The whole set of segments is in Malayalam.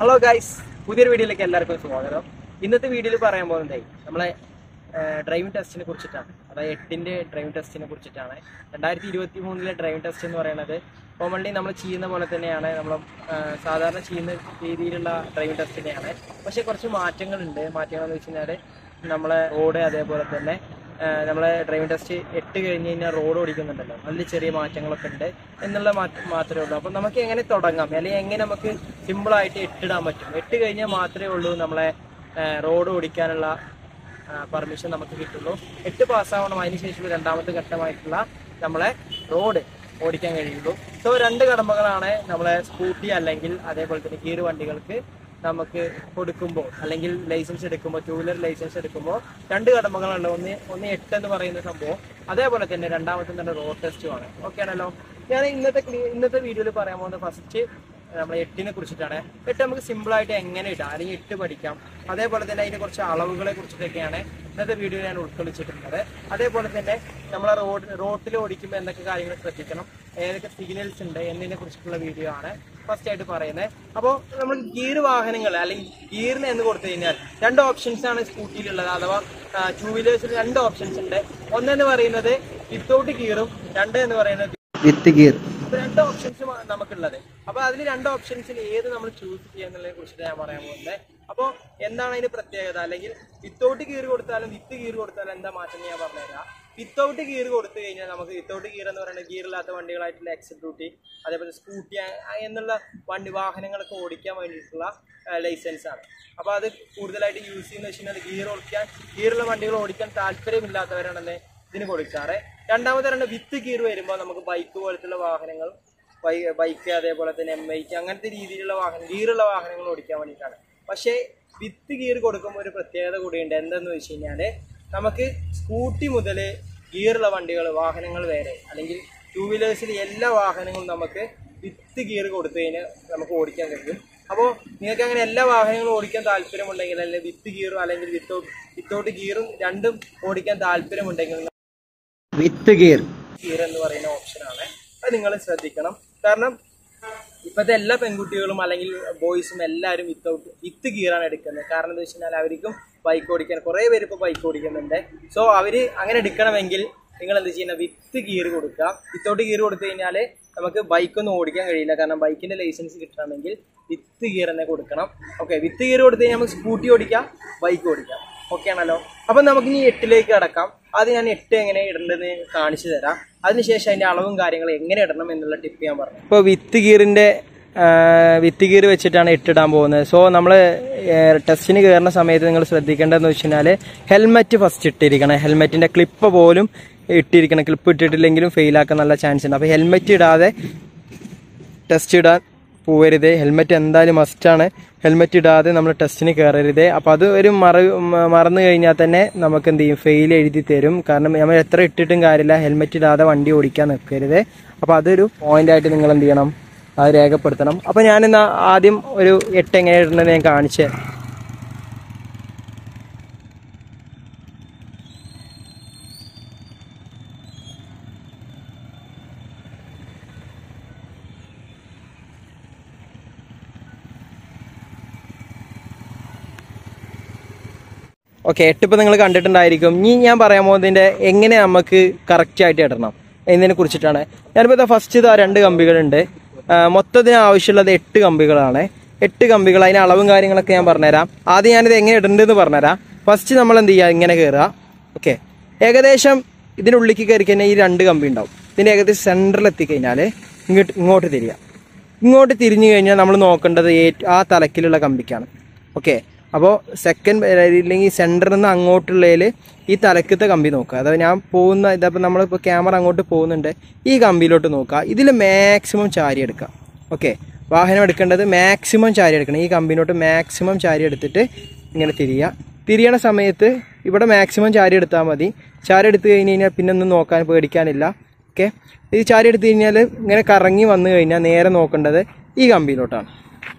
Hello guys, പുതിയൊരു വീഡിയോയിലേക്ക് എല്ലാവർക്കും സ്വാഗതം. ഇന്നത്തെ വീഡിയോയിൽ പറയാൻ പോകുന്നത് നമ്മളെ ഡ്രൈവിംഗ് ടെസ്റ്റിനെ കുറിച്ചിട്ടാണ്. അതായത് 8ന്റെ ഡ്രൈവിംഗ് ടെസ്റ്റിനെ കുറിച്ചിട്ടാണ്. 2023 ഡ്രൈവിംഗ് ടെസ്റ്റ് എന്ന് പറയുന്നത് കോമൺലി നമ്മൾ ചെയ്യുന്ന പോലെ തന്നെയാണ്, നമ്മൾ സാധാരണ ചെയ്യുന്ന രീതിയിലുള്ള ഡ്രൈവിംഗ് ടെസ്റ്റ് തന്നെയാണ്. പക്ഷേ കുറച്ച് മാറ്റങ്ങളുണ്ട്. മാറ്റങ്ങളെന്ന് വെച്ച് കഴിഞ്ഞാൽ നമ്മളെ റോഡ്, അതേപോലെ തന്നെ നമ്മളെ ഡ്രൈവിംഗ് ടെസ്റ്റ് 8 കഴിഞ്ഞ് കഴിഞ്ഞാൽ റോഡ് ഓടിക്കുന്നുണ്ടല്ലോ, നല്ല ചെറിയ മാറ്റങ്ങളൊക്കെ ഉണ്ട് എന്നുള്ള മാത്രമേ ഉള്ളൂ. അപ്പം നമുക്ക് എങ്ങനെ തുടങ്ങാം, അല്ലെങ്കിൽ എങ്ങനെ നമുക്ക് സിമ്പിളായിട്ട് 8 ഇടാൻ പറ്റും. 8 കഴിഞ്ഞാൽ മാത്രമേ ഉള്ളൂ നമ്മളെ റോഡ് ഓടിക്കാനുള്ള പെർമിഷൻ നമുക്ക് കിട്ടുള്ളൂ. 8 പാസ്സാവണം. അതിനുശേഷം രണ്ടാമത്തെ ഘട്ടമായിട്ടുള്ള നമ്മളെ റോഡ് ഓടിക്കാൻ കഴിയുള്ളൂ. സോ 2 കടമ്പകളാണ് നമ്മളെ സ്കൂട്ടി അല്ലെങ്കിൽ അതേപോലെ തന്നെ ഗിയർ വണ്ടികൾക്ക് നമുക്ക് കൊടുക്കുമ്പോൾ, അല്ലെങ്കിൽ ലൈസൻസ് എടുക്കുമ്പോൾ, 2 വീലർ ലൈസൻസ് എടുക്കുമ്പോൾ 2 കടമ്പകളുണ്ട്. ഒന്ന് 8 എന്ന് പറയുന്ന സംഭവം, അതേപോലെ തന്നെ രണ്ടാമത്തെ തന്നെ റോഡ് ടെസ്റ്റുമാണ്. ഓക്കെ ആണല്ലോ. ഞാൻ ഇന്നത്തെ വീഡിയോയിൽ പറയാൻ പോകുന്നത് ഫസ്റ്റ് നമ്മൾ 8നെ കുറിച്ചിട്ടാണ്. 8 നമുക്ക് സിമ്പിളായിട്ട് എങ്ങനെ ഇടാം, അല്ലെങ്കിൽ 8 പഠിക്കാം. അതേപോലെ തന്നെ അതിനെ കുറച്ച് അളവുകളെ കുറിച്ചിട്ടൊക്കെയാണ് ഇന്നത്തെ വീഡിയോ ഞാൻ ഉൾക്കൊള്ളിച്ചിട്ടുള്ളത്. അതേപോലെ തന്നെ നമ്മളെ റോഡിൽ ഓടിക്കുമ്പോൾ എന്തൊക്കെ കാര്യങ്ങൾ ശ്രദ്ധിക്കണം, ഏതൊക്കെ സിഗ്നൽസ് ഉണ്ട് എന്നതിനെ കുറിച്ചിട്ടുള്ള വീഡിയോ ആണ് ഫസ്റ്റ് ആയിട്ട് പറയുന്നത്. അപ്പോൾ നമ്മൾ ഗിയർ വാഹനങ്ങൾ അല്ലെങ്കിൽ ഗിയറിന് എന്ന് കൊടുത്തു കഴിഞ്ഞാൽ 2 ഓപ്ഷൻസ് ആണ് സ്കൂട്ടിയിലുള്ളത്, അഥവാ 2 വീലേഴ്സിൽ 2 ഓപ്ഷൻസ് ഉണ്ട്. ഒന്നെന്ന് പറയുന്നത് വിത്തൗട്ട് ഗിയറും, 2 എന്ന് പറയുന്നത് വിത്ത് ഗിയർ. 2 ഓപ്ഷൻസ് നമുക്കുള്ളത്. അപ്പൊ അതിൽ 2 ഓപ്ഷൻസിൽ ഏത് നമ്മൾ ചൂസ് ചെയ്യാന്നുള്ളതിനെ കുറിച്ചിട്ട് ഞാൻ പറയാൻ പോകുന്നത്. അപ്പോൾ എന്താണ് അതിന്റെ പ്രത്യേകത, അല്ലെങ്കിൽ വിത്തൗട്ട് ഗിയർ കൊടുത്താലും വിത്ത് ഗിയർ കൊടുത്താലും എന്താ മാറ്റം ഞാൻ പറഞ്ഞുതരാം. വിത്തൗട്ട് ഗിയർ കൊടുത്തു കഴിഞ്ഞാൽ നമുക്ക് വിത്തൗട്ട് ഗിയർ എന്ന് പറയുന്നത് ഗിയറില്ലാത്ത വണ്ടികളായിട്ടുള്ള എക്സിക്യൂട്ടീവ്, അതേപോലെ സ്കൂട്ടി എന്നുള്ള വാഹനങ്ങളൊക്കെ ഓടിക്കാൻ വേണ്ടിയിട്ടുള്ള ലൈസൻസ് ആണ്. അപ്പോൾ അത് കൂടുതലായിട്ട് യൂസ് ചെയ്യുന്ന വെച്ച് കഴിഞ്ഞാൽ ഗിയറുള്ള വണ്ടികൾ ഓടിക്കാൻ താല്പര്യമില്ലാത്തവരാണെന്ന് ഇതിന് കൊടുക്കാറ്. രണ്ടാമത്തെ വിത്ത് ഗിയർ വരുമ്പോൾ നമുക്ക് ബൈക്ക് പോലത്തുള്ള വാഹനങ്ങൾ, ബൈക്ക് അതേപോലെ തന്നെ M8 അങ്ങനത്തെ രീതിയിലുള്ള ഗിയറുള്ള വാഹനങ്ങൾ ഓടിക്കാൻ വേണ്ടിയിട്ടാണ്. പക്ഷേ വിത്ത് ഗിയർ കൊടുക്കുമ്പോൾ ഒരു പ്രത്യേകത കൂടിയുണ്ട്. എന്തെന്ന് വെച്ച് കഴിഞ്ഞാൽ നമുക്ക് സ്കൂട്ടി മുതൽ ഗിയറുള്ള വാഹനങ്ങൾ വരെ, അല്ലെങ്കിൽ 2 വീലേഴ്സിൽ എല്ലാ വാഹനങ്ങളും നമുക്ക് വിത്ത് ഗിയർ കൊടുത്തു കഴിഞ്ഞാൽ നമുക്ക് ഓടിക്കാൻ കഴിയും. അപ്പോൾ നിങ്ങൾക്ക് അങ്ങനെ എല്ലാ വാഹനങ്ങളും ഓടിക്കാൻ താല്പര്യമുണ്ടെങ്കിൽ, അല്ലെങ്കിൽ വിത്ത് ഗിയറും അല്ലെങ്കിൽ വിത്തൗട്ട് ഗിയറും രണ്ടും ഓടിക്കാൻ താല്പര്യമുണ്ടെങ്കിൽ വിത്ത് ഗിയർ എന്ന് പറയുന്ന ഓപ്ഷനാണ്. അത് നിങ്ങൾ ശ്രദ്ധിക്കണം. കാരണം ഇപ്പോഴത്തെ എല്ലാ പെൺകുട്ടികളും അല്ലെങ്കിൽ ബോയ്സും എല്ലാവരും വിത്ത് ഗിയറാണ് എടുക്കുന്നത്. കാരണം എന്താ വെച്ച് കഴിഞ്ഞാൽ അവർക്കും ബൈക്ക് ഓടിക്കാൻ, കുറേ പേര് ഇപ്പോൾ ബൈക്ക് ഓടിക്കുന്നുണ്ട്. സോ അവർ അങ്ങനെ എടുക്കണമെങ്കിൽ നിങ്ങൾ എന്ത് ചെയ്യുന്നത്, വിത്ത് ഗിയർ കൊടുക്കുക. വിത്തൗട്ട് ഗിയർ കൊടുത്തു കഴിഞ്ഞാൽ നമുക്ക് ബൈക്കൊന്നും ഓടിക്കാൻ കഴിയില്ല. കാരണം ബൈക്കിൻ്റെ ലൈസൻസ് കിട്ടണമെങ്കിൽ വിത്ത് ഗിയർ തന്നെ കൊടുക്കണം. ഓക്കെ, വിത്ത് ഗിയർ കൊടുത്തു കഴിഞ്ഞാൽ നമുക്ക് സ്കൂട്ടി ഓടിക്കാം, ബൈക്ക് ഓടിക്കാം. ഓക്കെ ആണല്ലോ. അപ്പം നമുക്കിനി 8ലേക്ക് കടക്കാം. അത് ഞാൻ 8 എങ്ങനെ ഇടേണ്ടതെന്ന് കാണിച്ചു തരാം. അതിനുശേഷം അതിൻ്റെ അളവും കാര്യങ്ങളും എങ്ങനെ ഇടണം എന്നുള്ള ടിപ്പ് ഞാൻ പറഞ്ഞു. ഇപ്പോൾ വിത്ത് ഗിയർ വെച്ചിട്ടാണ് 8 ഇടാൻ പോകുന്നത്. സോ നമ്മൾ ടെസ്റ്റിന് കയറുന്ന സമയത്ത് നിങ്ങൾ ശ്രദ്ധിക്കേണ്ടതെന്ന് വെച്ച് കഴിഞ്ഞാൽ ഹെൽമെറ്റ് ഫസ്റ്റ് ഇട്ടിരിക്കണം. ഹെൽമെറ്റിൻ്റെ ക്ലിപ്പ് പോലും ഇട്ടിരിക്കണം. ക്ലിപ്പ് ഇട്ടിട്ടില്ലെങ്കിലും ഫെയിലാക്കാൻ നല്ല ചാൻസ് ഉണ്ട്. അപ്പോൾ ഹെൽമെറ്റ് ഇടാതെ ടെസ്റ്റ് ഇടാൻ പോകരുത്. ഹെൽമെറ്റ് എന്തായാലും മസ്റ്റാണ്. ഹെൽമെറ്റ് ഇടാതെ നമ്മൾ ടെസ്റ്റിന് കയറരുത്. അപ്പോൾ അത് ഒരു മറന്നു കഴിഞ്ഞാൽ തന്നെ നമുക്ക് എന്ത് ചെയ്യും, ഫെയിൽ എഴുതി തരും. കാരണം നമ്മൾ എത്ര ഇട്ടിട്ടും കാര്യമില്ല, ഹെൽമെറ്റ് ഇടാതെ വണ്ടി ഓടിക്കാൻ നിൽക്കരുത്. അപ്പോൾ അതൊരു പോയിന്റായിട്ട് നിങ്ങൾ എന്ത് ചെയ്യണം, അത് രേഖപ്പെടുത്തണം. അപ്പോൾ ഞാനിന്ന് ആദ്യം ഒരു 8 എങ്ങനെ ഇടണമെന്ന് ഞാൻ കാണിച്ചു. ഓക്കെ, 8 ഇപ്പോൾ നിങ്ങൾ കണ്ടിട്ടുണ്ടായിരിക്കും. ഇനി ഞാൻ പറയാൻ പോകുന്നതിൻ്റെ എങ്ങനെ നമുക്ക് കറക്റ്റായിട്ട് ഇടണം എന്നതിനെ കുറിച്ചിട്ടാണ്. ഞാനിപ്പോൾ ഫസ്റ്റ് 2 കമ്പികളുണ്ട്. മൊത്തത്തിന് ആവശ്യമുള്ളത് 8 കമ്പികളാണ്. 8 കമ്പികൾ, അതിന് അളവും കാര്യങ്ങളൊക്കെ ഞാൻ പറഞ്ഞുതരാം. ആദ്യം ഞാനിത് എങ്ങനെ ഇടേണ്ടതെന്ന് പറഞ്ഞുതരാം. ഫസ്റ്റ് നമ്മൾ എന്ത് ചെയ്യുക, ഇങ്ങനെ കയറുക. ഓക്കെ, ഏകദേശം ഇതിനുള്ളിലേക്ക് കയറി കഴിഞ്ഞാൽ ഈ 2 കമ്പി ഉണ്ടാവും. ഇതിൻ്റെ ഏകദേശം സെൻറ്ററിൽ എത്തിക്കഴിഞ്ഞാൽ ഇങ്ങോട്ട് തിരിയുക. ഇങ്ങോട്ട് തിരിഞ്ഞു കഴിഞ്ഞാൽ നമ്മൾ നോക്കേണ്ടത് ആ തലക്കിലുള്ള കമ്പിക്കാണ്. ഓക്കെ, അപ്പോൾ സെക്കൻഡ് ഇല്ലെങ്കിൽ സെൻറ്ററിൽ നിന്ന് അങ്ങോട്ടുള്ളതിൽ ഈ തലക്കത്തെ കമ്പി നോക്കുക. അതായത് ഞാൻ പോകുന്ന ഇതപ്പോൾ നമ്മളിപ്പോൾ ക്യാമറ അങ്ങോട്ട് പോകുന്നുണ്ട്, ഈ കമ്പിയിലോട്ട് നോക്കുക. ഇതിൽ മാക്സിമം ചാരി എടുക്കുക. ഓക്കെ, വാഹനം എടുക്കേണ്ടത് മാക്സിമം ചാരി എടുക്കണം. ഈ കമ്പിനോട്ട് മാക്സിമം ചാരി എടുത്തിട്ട് ഇങ്ങനെ തിരിയണ സമയത്ത് ഇവിടെ മാക്സിമം ചാരി എടുത്താൽ മതി. ചാരി എടുത്തു കഴിഞ്ഞ് കഴിഞ്ഞാൽ പിന്നെ ഒന്നും നോക്കാൻ പേടിക്കാനില്ല. ഓക്കെ, ഈ ചാരി എടുത്തു കഴിഞ്ഞാൽ ഇങ്ങനെ കറങ്ങി വന്നു കഴിഞ്ഞാൽ നേരെ നോക്കേണ്ടത് ഈ കമ്പിയിലോട്ടാണ്.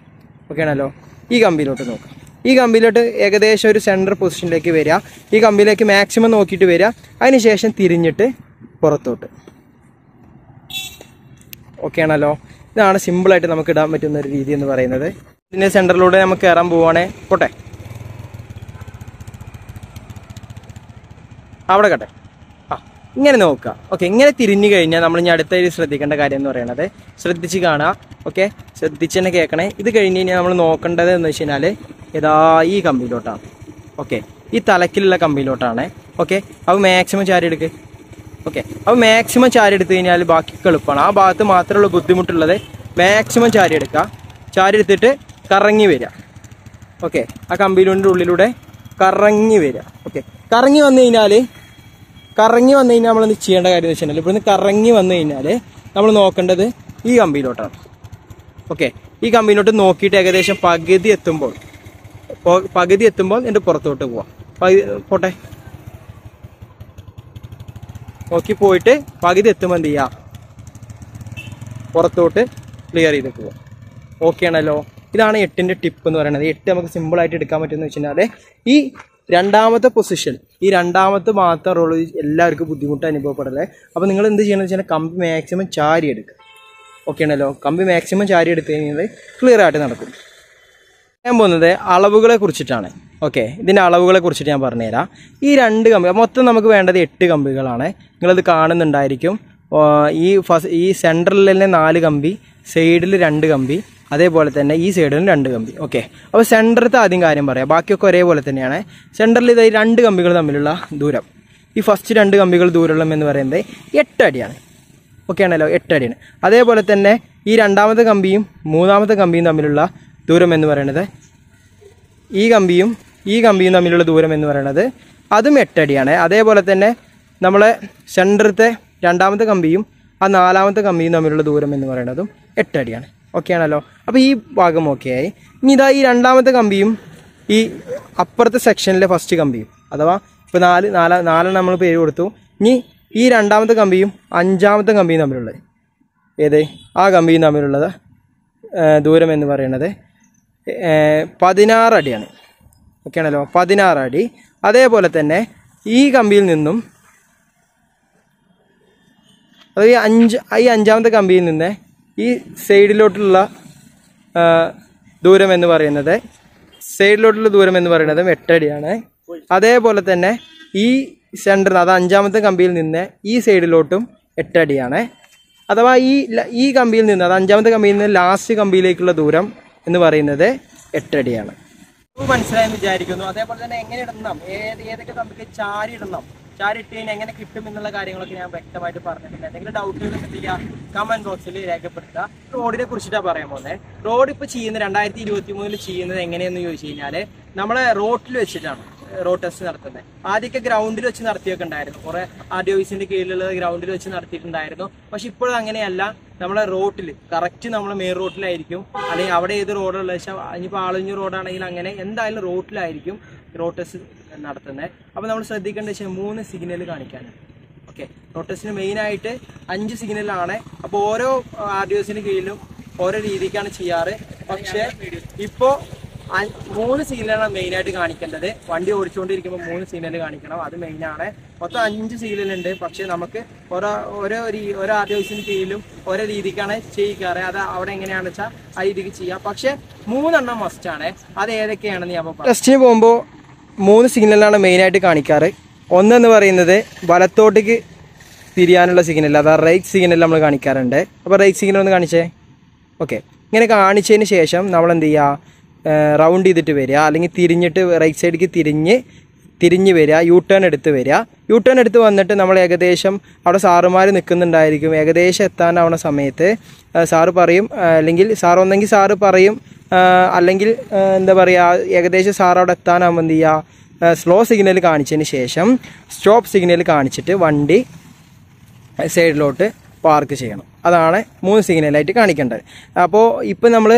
ഓക്കെ ആണല്ലോ. ഈ കമ്പിയിലോട്ട് നോക്കാം. ഈ കമ്പിയിലോട്ട് ഏകദേശം ഒരു സെൻറ്റർ പൊസിഷനിലേക്ക് വരിക. ഈ കമ്പിയിലേക്ക് മാക്സിമം നോക്കിയിട്ട് വരിക. അതിനുശേഷം തിരിഞ്ഞിട്ട് പുറത്തോട്ട്. ഓക്കെ ആണല്ലോ. ഇതാണ് സിമ്പിളായിട്ട് നമുക്ക് ഇടാൻ പറ്റുന്ന ഒരു രീതി എന്ന് പറയുന്നത്. ഇതിൻ്റെ സെൻറ്ററിലൂടെ നമുക്ക് കയറാൻ പോവുകയാണെ പോട്ടെ, അവിടെ കട്ടെ. ഇങ്ങനെ നോക്കുക. ഓക്കെ, ഇങ്ങനെ തിരിഞ്ഞു കഴിഞ്ഞാൽ നമ്മൾ ഇനി അടുത്ത ശ്രദ്ധിക്കേണ്ട കാര്യം എന്ന് പറയുന്നത്, ശ്രദ്ധിച്ച് കാണുക. ഓക്കെ, ശ്രദ്ധിച്ച് തന്നെ കേൾക്കണേ. ഇത് കഴിഞ്ഞ് കഴിഞ്ഞാൽ നമ്മൾ നോക്കേണ്ടത് എന്ന് വെച്ച് കഴിഞ്ഞാൽ ഏതാ ഈ കമ്പിയിലോട്ടാണ്. ഓക്കെ, ഈ തലക്കിലുള്ള കമ്പിയിലോട്ടാണ്. ഓക്കെ, അപ്പോൾ മാക്സിമം ചാരി എടുക്ക്. ഓക്കെ, അപ്പോൾ മാക്സിമം ചാരി എടുത്തു കഴിഞ്ഞാൽ ബാക്കിയൊക്കെ എളുപ്പമാണ്. ആ ഭാഗത്ത് മാത്രമുള്ള ബുദ്ധിമുട്ടുള്ളത്. മാക്സിമം ചാരി എടുക്കുക. ചാരി എടുത്തിട്ട് കറങ്ങി വരിക. ഓക്കെ, ആ കമ്പിയിലൂടെ ഉള്ളിലൂടെ കറങ്ങി വരിക. ഓക്കെ, കറങ്ങി വന്നു കഴിഞ്ഞാൽ നമ്മൾ എന്ത് ചെയ്യേണ്ട കാര്യം എന്ന് വെച്ച് കഴിഞ്ഞാൽ, ഇവിടുന്ന് കറങ്ങി വന്നു കഴിഞ്ഞാൽ നമ്മൾ നോക്കേണ്ടത് ഈ കമ്പിയിലോട്ടാണ്. ഓക്കെ, ഈ കമ്പിയിലോട്ട് നോക്കിയിട്ട് ഏകദേശം പകുതി എത്തുമ്പോൾ എൻ്റെ പുറത്തോട്ട് പോവാം. പോട്ടെ, നോക്കി പോയിട്ട് പകുതി എത്തുമ്പോൾ എന്ത് ചെയ്യുക, പുറത്തോട്ട് ക്ലിയർ ചെയ്ത് പോവാം. ഓക്കെ ആണല്ലോ. ഇതാണ് 8ന്റെ ടിപ്പ് എന്ന് പറയുന്നത്. 8 നമുക്ക് സിമ്പിളായിട്ട് എടുക്കാൻ പറ്റുമെന്ന് വെച്ച് കഴിഞ്ഞാൽ, ഈ രണ്ടാമത്തെ പൊസിഷൻ, ഈ രണ്ടാമത്തെ മാത്രം റോള് എല്ലാവർക്കും ബുദ്ധിമുട്ട് അനുഭവപ്പെടല്ലേ. അപ്പോൾ നിങ്ങൾ എന്ത് ചെയ്യണമെന്ന് വെച്ചാൽ കമ്പി മാക്സിമം ചാരി എടുക്കുക. ഓക്കെ ആണല്ലോ. കമ്പി മാക്സിമം ചാരി എടുത്തു കഴിഞ്ഞാൽ ക്ലിയർ ആയിട്ട് നടക്കും. ഞാൻ പോകുന്നത് അളവുകളെ കുറിച്ചിട്ടാണ്. ഓക്കെ, ഇതിൻ്റെ അളവുകളെ കുറിച്ചിട്ട് ഞാൻ പറഞ്ഞുതരാം. ഈ 2 കമ്പി മൊത്തം നമുക്ക് വേണ്ടത് 8 കമ്പികളാണ്. നിങ്ങളത് കാണുന്നുണ്ടായിരിക്കും. ഈ സെൻട്രലിൽ തന്നെ 4 കമ്പി, സൈഡിൽ 2 കമ്പി, അതേപോലെ തന്നെ ഈ സൈഡിലും 2 കമ്പി. ഓക്കെ, അപ്പോൾ സെൻറ്ററത്തെ ആദ്യം കാര്യം പറയാം. ബാക്കിയൊക്കെ ഒരേപോലെ തന്നെയാണ്. സെൻറ്ററിൽ ഇതായി 2 കമ്പികൾ തമ്മിലുള്ള ദൂരം, ഈ ഫസ്റ്റ് 2 കമ്പികൾ ദൂരം എന്ന് പറയുന്നത് 8 അടിയാണ്. ഓക്കെ ആണല്ലോ, 8 അടിയാണ്. അതേപോലെ തന്നെ ഈ രണ്ടാമത്തെ കമ്പിയും മൂന്നാമത്തെ കമ്പിയും തമ്മിലുള്ള ദൂരം എന്ന് പറയുന്നത്, ഈ കമ്പിയും തമ്മിലുള്ള ദൂരം എന്ന് പറയുന്നത് അതും 8 അടിയാണ്. അതേപോലെ തന്നെ നമ്മളെ സെൻറ്ററത്തെ രണ്ടാമത്തെ കമ്പിയും ആ 4ാമത്തെ കമ്പിയും തമ്മിലുള്ള ദൂരം എന്ന് പറയുന്നതും 8 അടിയാണ്. ഓക്കെ ആണല്ലോ. അപ്പോൾ ഈ ഭാഗം ഓക്കെ ആയി. ഇനി ഇതാ ഈ രണ്ടാമത്തെ കമ്പിയും ഈ അപ്പുറത്തെ സെക്ഷനിലെ ഫസ്റ്റ് കമ്പിയും, അഥവാ ഇപ്പോൾ 4 നമ്മൾ പേര് കൊടുത്തു. ഇനി ഈ രണ്ടാമത്തെ കമ്പിയും 5ാമത്തെ കമ്പിയും തമ്മിലുള്ളത്, ആ കമ്പിയും തമ്മിലുള്ളത് ദൂരം എന്ന് പറയുന്നത് 16 അടിയാണ്. ഓക്കെ ആണല്ലോ, 16 അടി. അതേപോലെ തന്നെ ഈ കമ്പിയിൽ നിന്നും, അത് ഈ 5ാമത്തെ കമ്പിയിൽ നിന്ന് ഈ സൈഡിലോട്ടുള്ള ദൂരം എന്ന് പറയുന്നത് 8 അടിയാണ്. അതേപോലെ തന്നെ ഈ സെൻറ്റർ, അത് 5ാമത്തെ കമ്പിയിൽ നിന്ന് ഈ സൈഡിലോട്ടും 8 അടിയാണ്. അഥവാ ഈ കമ്പിയിൽ നിന്ന്, അത് 5ാമത്തെ കമ്പിയിൽ നിന്ന് ലാസ്റ്റ് കമ്പിയിലേക്കുള്ള ദൂരം എന്ന് പറയുന്നത് 8 അടിയാണ്. മനസ്സിലായെന്ന് വിചാരിക്കുന്നു. അതേപോലെ തന്നെ എങ്ങനെ ഇടണം, ഏതൊക്കെ കമ്പിക്ക് ചാരി ഇടണം, ചാരി ഇട്ട് കഴിഞ്ഞാൽ എങ്ങനെ കിട്ടും എന്നുള്ള കാര്യങ്ങളൊക്കെ ഞാൻ വ്യക്തമായിട്ട് പറഞ്ഞിട്ടുണ്ട്. എന്തെങ്കിലും ഡൗട്ടുകൾ എന്ത് ചെയ്യുക, കമന്റ് ബോക്സിൽ രേഖപ്പെടുത്തുക. റോഡിനെ കുറിച്ചിട്ടാണ് പറയാൻ പോകുന്നത്. റോഡ് ഇപ്പോൾ ചെയ്യുന്നത് 2023 ചെയ്യുന്നത് എങ്ങനെയെന്ന് ചോദിച്ചു കഴിഞ്ഞാൽ, നമ്മളെ റോട്ടിൽ വെച്ചിട്ടാണ് റോഡ് ടെസ്റ്റ് നടത്തുന്നത്. ആദ്യമൊക്കെ ഗ്രൗണ്ടിൽ വെച്ച് നടത്തിയൊക്കെ ഉണ്ടായിരുന്നു, കുറെ RDOസിന്റെ കീഴിലുള്ള ഗ്രൗണ്ടിൽ വെച്ച് നടത്തിയിട്ടുണ്ടായിരുന്നു. പക്ഷെ ഇപ്പോഴും അങ്ങനെയല്ല, നമ്മളെ റോട്ടിൽ കറക്റ്റ് നമ്മളെ മെയിൻ റോട്ടിലായിരിക്കും, അല്ലെങ്കിൽ അവിടെ ഏത് റോഡുള്ള വെച്ചാൽ, ഇനിയിപ്പോൾ ആളഞ്ഞു റോഡാണെങ്കിൽ അങ്ങനെ എന്തായാലും റോട്ടിലായിരിക്കും റോഡ് ടെസ്റ്റ് നടത്തുന്നത്. അപ്പോൾ നമ്മൾ ശ്രദ്ധിക്കേണ്ട വെച്ചാൽ 3 സിഗ്നൽ കാണിക്കാനാണ്. ഓക്കെ, റോഡ് ടെസ്റ്റിന് മെയിനായിട്ട് 5 സിഗ്നലാണ്. അപ്പോൾ ഓരോ RDOസിന് കീഴിലും ഓരോ രീതിക്കാണ് ചെയ്യാറ്. പക്ഷേ ഇപ്പോൾ 3 സിഗ്നലാണ് മെയിനായിട്ട് കാണിക്കേണ്ടത്. വണ്ടി ഓടിച്ചുകൊണ്ടിരിക്കുമ്പോൾ 3 സിഗ്നൽ കാണിക്കണം, അത് മെയിനാണ്. മൊത്തം 5 സിഗ്നലുണ്ട്. പക്ഷെ നമുക്ക് ഓരോ RDOസിന് കീഴിലും ഓരോ രീതിക്കാണ് ചെയ്യിക്കാറ്. അത് അവിടെ എങ്ങനെയാണെന്ന് വെച്ചാൽ ആ രീതിക്ക് ചെയ്യാം. പക്ഷെ 3 മസ്റ്റാണ്. അത് ഏതൊക്കെയാണെന്ന് ഞാൻ ടെസ്റ്റിന് പോകുമ്പോൾ 3 സിഗ്നലാണ് മെയിനായിട്ട് കാണിക്കാറ്. ഒന്നെന്ന് പറയുന്നത് വലത്തോട്ടേക്ക് തിരിയാനുള്ള സിഗ്നൽ, അതാ റൈറ്റ് സിഗ്നൽ നമ്മൾ കാണിക്കാറുണ്ട്. അപ്പോൾ റൈറ്റ് സിഗ്നൽ ഒന്ന് കാണിച്ചേ. ഓക്കെ, ഇങ്ങനെ കാണിച്ചതിന് ശേഷം നമ്മൾ എന്ത് ചെയ്യുക, റൗണ്ട് ചെയ്തിട്ട് വരിക, അല്ലെങ്കിൽ തിരിഞ്ഞിട്ട് റൈറ്റ് സൈഡിലേക്ക് തിരിഞ്ഞ് വരിക, യു ടേൺ എടുത്ത് വരിക. യു ടേൺ എടുത്ത് വന്നിട്ട് നമ്മൾ ഏകദേശം അവിടെ സാറുമാർ നിൽക്കുന്നുണ്ടായിരിക്കും. ഏകദേശം എത്താനാവുന്ന സമയത്ത് സാറ് പറയും, അല്ലെങ്കിൽ ഒന്നെങ്കിൽ സാറ് പറയും, അല്ലെങ്കിൽ എന്താ പറയുക, ഏകദേശം സാർ അവിടെ എത്താനാകുമ്പോൾ എന്ത് ചെയ്യുക, സ്ലോ സിഗ്നൽ കാണിച്ചതിന് ശേഷം സ്റ്റോപ്പ് സിഗ്നൽ കാണിച്ചിട്ട് വണ്ടി സൈഡിലോട്ട് പാർക്ക് ചെയ്യണം. അതാണ് 3 സിഗ്നലായിട്ട് കാണിക്കേണ്ടത്. അപ്പോൾ ഇപ്പോൾ നമ്മൾ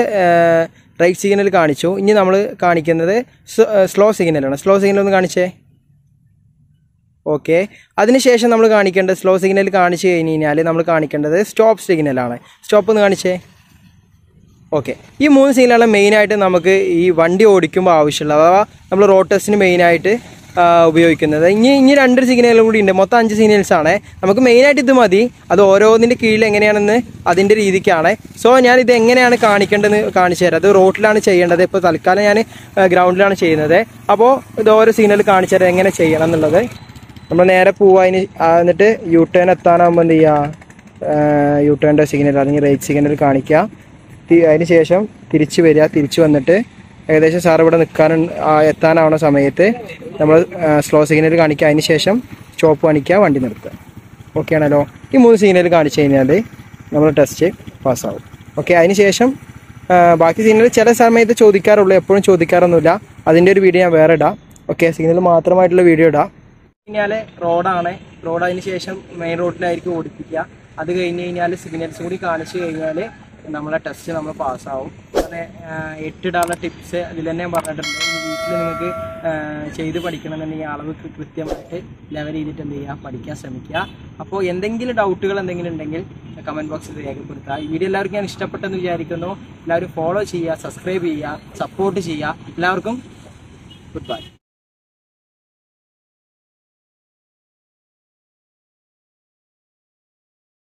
റൈറ്റ് സിഗ്നൽ കാണിച്ചു. ഇനി നമ്മൾ കാണിക്കുന്നത് സ്ലോ സിഗ്നലാണ്. സ്ലോ സിഗ്നൽ ഒന്ന് കാണിച്ചേ. ഓക്കെ, അതിനുശേഷം നമ്മൾ കാണിക്കേണ്ടത്, സ്ലോ സിഗ്നൽ കാണിച്ചു കഴിഞ്ഞ് കഴിഞ്ഞാൽ നമ്മൾ കാണിക്കേണ്ടത് സ്റ്റോപ്പ് സിഗ്നലാണ്. സ്റ്റോപ്പ് ഒന്ന് കാണിച്ചേ. ഓക്കെ, ഈ 3 സിഗ്നലാണ് മെയിനായിട്ട് നമുക്ക് ഈ വണ്ടി ഓടിക്കുമ്പോൾ ആവശ്യമുള്ളത്. അഥവാ നമ്മൾ റോഡ് ടെസ്റ്റിന് മെയിനായിട്ട് ഉപയോഗിക്കുന്നത്. ഇനി 2 സിഗ്നലും കൂടി ഉണ്ട്, മൊത്തം 5 സിഗ്നൽസ് ആണ്. നമുക്ക് മെയിനായിട്ട് ഇത് മതി. അത് ഓരോന്നിൻ്റെ കീഴിൽ എങ്ങനെയാണെന്ന് അതിൻ്റെ രീതിക്കാണ്. സോ ഞാൻ ഇത് എങ്ങനെയാണ് കാണിക്കേണ്ടതെന്ന് കാണിച്ചു തരാം. അത് റോട്ടിലാണ് ചെയ്യേണ്ടത്. ഇപ്പോൾ തൽക്കാലം ഞാൻ ഗ്രൗണ്ടിലാണ് ചെയ്യുന്നത്. അപ്പോൾ ഇത് ഓരോ സിഗ്നൽ കാണിച്ചു തരാം എങ്ങനെ ചെയ്യണം എന്നുള്ളത്. നമ്മൾ നേരെ പോവുക. എന്നിട്ട് യു ടേൺ എത്താനാകുമ്പോൾ എന്ത് ചെയ്യുക, യു ടേണിൻ്റെ സിഗ്നൽ അല്ലെങ്കിൽ റൈറ്റ് സിഗ്നൽ കാണിക്കുക. അതിന് ശേഷം തിരിച്ച് വരിക. തിരിച്ച് വന്നിട്ട് ഏകദേശം സാർ ഇവിടെ എത്താനാവുന്ന സമയത്ത് നമ്മൾ സ്ലോ സിഗ്നൽ കാണിക്കുക. അതിന് ശേഷം സ്റ്റോപ്പ് കാണിക്കുക, വണ്ടി നിർത്തുക. ഓക്കെ ആണല്ലോ. ഈ 3 സിഗ്നൽ കാണിച്ചു കഴിഞ്ഞാൽ നമ്മൾ ടെസ്റ്റ് പാസ്സാവും. ഓക്കെ. അതിന് ശേഷം ബാക്കി സിഗ്നൽ ചില സമയത്ത് ചോദിക്കാറുള്ളൂ, എപ്പോഴും ചോദിക്കാറൊന്നുമില്ല. അതിൻ്റെ ഒരു വീഡിയോ ഞാൻ വേറെ ഇടാം. ഓക്കെ. സിഗ്നൽ മാത്രമായിട്ടുള്ള വീഡിയോ ഇടാം. കഴിഞ്ഞാൽ റോഡാണ്. റോഡ് അതിന് ശേഷം മെയിൻ റോഡിലായിരിക്കും ഓടിപ്പിക്കുക. അത് കഴിഞ്ഞ് കഴിഞ്ഞാൽ സിഗ്നൽസ് കൂടി കാണിച്ചു കഴിഞ്ഞാൽ നമ്മളെ ടെസ്റ്റ് നമ്മൾ പാസ്സാവും. അങ്ങനെ 8 ഇടാനുള്ള ടിപ്സ് അതിൽ തന്നെ പറഞ്ഞിട്ടുണ്ട്. വീട്ടിൽ നിങ്ങൾക്ക് ചെയ്ത് പഠിക്കണമെന്നുണ്ടെങ്കിൽ അളവ് കൃത്യമായിട്ട് ലെവൽ ചെയ്തിട്ട് എന്ത് ചെയ്യുക, പഠിക്കാൻ ശ്രമിക്കുക. അപ്പോൾ എന്തെങ്കിലും ഡൗട്ടുകൾ എന്തെങ്കിലും ഉണ്ടെങ്കിൽ കമൻറ്റ് ബോക്സിൽ രേഖപ്പെടുത്തുക. ഈ വീഡിയോ എല്ലാവർക്കും ഞാൻ ഇഷ്ടപ്പെട്ടെന്ന് വിചാരിക്കുന്നു. എല്ലാവരും ഫോളോ ചെയ്യുക, സബ്സ്ക്രൈബ് ചെയ്യുക, സപ്പോർട്ട് ചെയ്യുക. എല്ലാവർക്കും ഗുഡ് ബൈ.